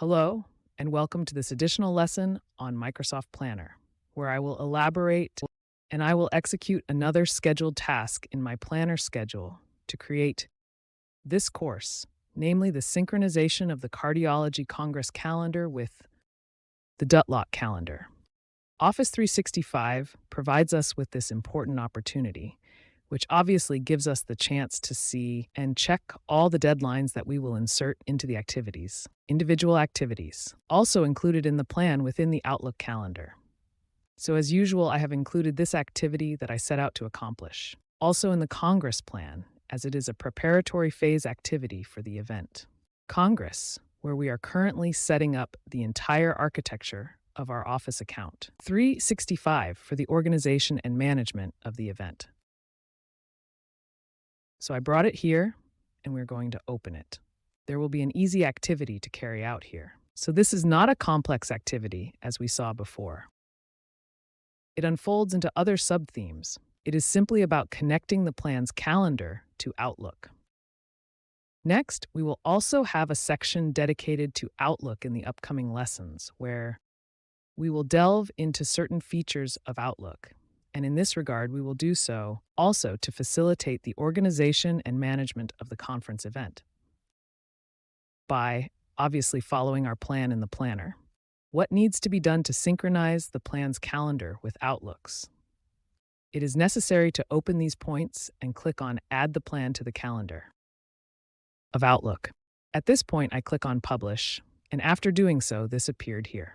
Hello, and welcome to this additional lesson on Microsoft Planner, where I will elaborate and I will execute another scheduled task in my planner schedule to create this course, namely the synchronization of the Cardiology Congress calendar with the Dutlock calendar. Office 365 provides us with this important opportunity, which obviously gives us the chance to see and check all the deadlines that we will insert into the activities, individual activities, also included in the plan within the Outlook calendar. So as usual, I have included this activity that I set out to accomplish, also in the Congress plan, as it is a preparatory phase activity for the event. Congress, where we are currently setting up the entire architecture of our Office account. 365 for the organization and management of the event. So I brought it here, and we're going to open it. There will be an easy activity to carry out here. So this is not a complex activity, as we saw before. It unfolds into other sub-themes. It is simply about connecting the plan's calendar to Outlook. Next, we will also have a section dedicated to Outlook in the upcoming lessons, where we will delve into certain features of Outlook. And in this regard, we will do so also to facilitate the organization and management of the conference event by obviously following our plan in the planner. What needs to be done to synchronize the plan's calendar with Outlook's? It is necessary to open these points and click on Add the plan to the calendar of Outlook. At this point, I click on Publish, and after doing so, this appeared here.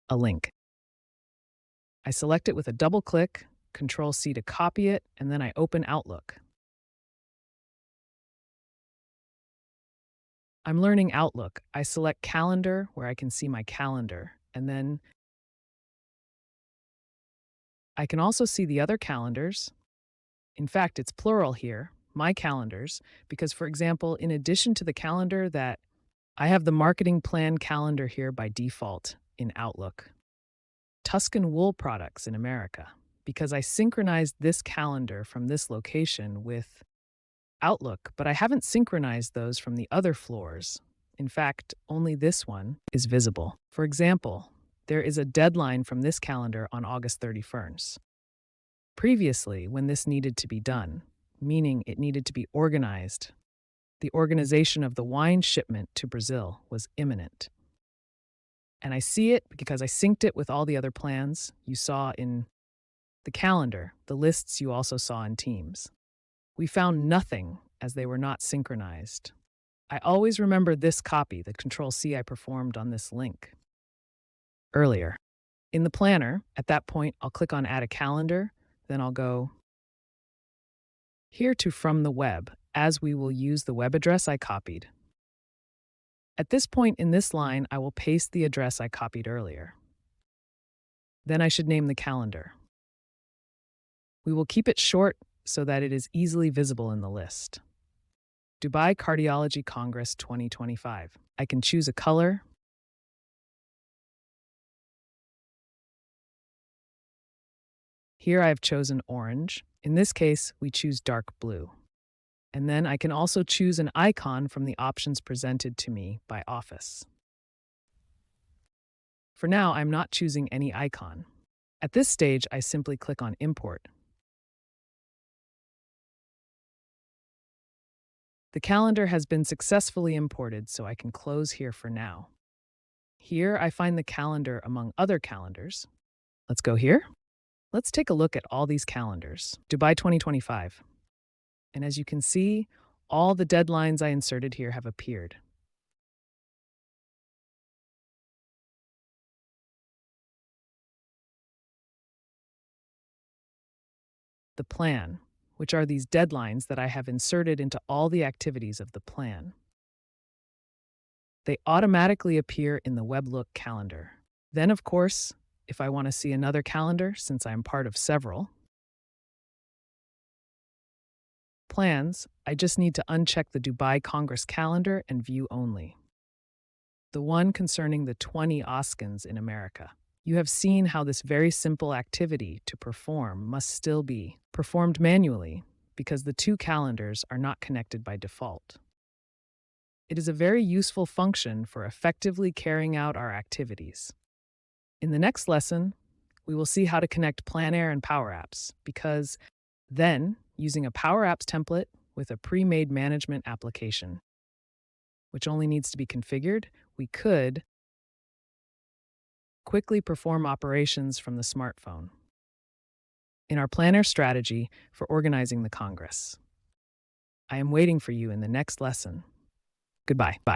A link. I select it with a double click, Control-C to copy it, and then I open Outlook. I'm learning Outlook. I select Calendar, where I can see my calendar, and then I can also see the other calendars. In fact, it's plural here, my calendars, because, for example, in addition to the calendar that I have the marketing plan calendar here by default in Outlook. Tuscan wool products in America, because I synchronized this calendar from this location with Outlook, but I haven't synchronized those from the other floors. In fact, only this one is visible. For example, there is a deadline from this calendar on August 31st. Previously, when this needed to be done, meaning it needed to be organized, the organization of the wine shipment to Brazil was imminent. And I see it because I synced it with all the other plans you saw in the calendar, the lists you also saw in Teams. We found nothing as they were not synchronized. I always remember this copy, the Control-C I performed on this link earlier. In the planner, at that point, I'll click on Add a Calendar, then I'll go here to From the Web, as we will use the web address I copied. At this point in this line, I will paste the address I copied earlier. Then I should name the calendar. We will keep it short so that it is easily visible in the list. Dubai Cardiology Congress 2025. I can choose a color. Here I have chosen orange. In this case, we choose dark blue. And then I can also choose an icon from the options presented to me by Office. For now, I'm not choosing any icon. At this stage, I simply click on Import. The calendar has been successfully imported, so I can close here for now. Here, I find the calendar among other calendars. Let's go here. Let's take a look at all these calendars. Dubai 2025. And as you can see, all the deadlines I inserted here have appeared. The plan, which are these deadlines that I have inserted into all the activities of the plan. They automatically appear in the WebLook calendar. Then, of course, if I want to see another calendar, since I'm part of several plans, I just need to uncheck the Dubai Congress calendar and view only. The one concerning the 20 OSCANs in America. You have seen how this very simple activity to perform must still be performed manually because the two calendars are not connected by default. It is a very useful function for effectively carrying out our activities. In the next lesson, we will see how to connect Planair and Power Apps, because then, using a Power Apps template with a pre-made management application, which only needs to be configured, we could quickly perform operations from the smartphone in our Planner strategy for organizing the Congress. I am waiting for you in the next lesson. Goodbye. Bye.